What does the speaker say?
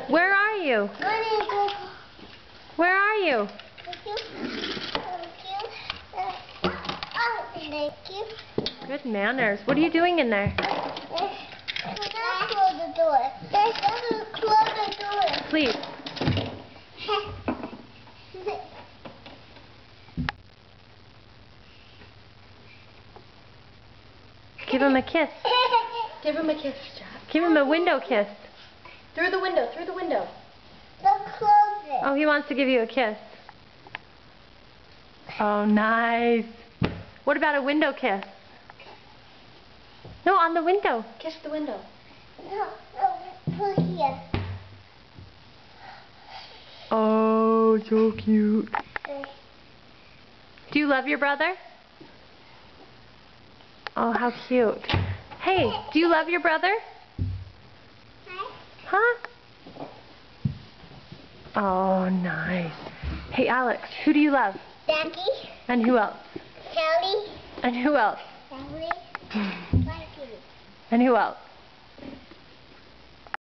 Where are you? Where are you? Thank you. Good manners. What are you doing in there? Close the door. Close the door. Please. Give him a kiss. Give him a kiss, Jack. Give him a window kiss. Through the window, through the window. Don't close it. Oh, he wants to give you a kiss. Oh, nice. What about a window kiss? No, on the window. Kiss the window. No, put here. Oh, so cute. Do you love your brother? Oh, how cute. Hey, do you love your brother? Huh? Oh, nice. Hey, Alex, who do you love? Daddy. And who else? Kelly. And who else? Kelly. And who else?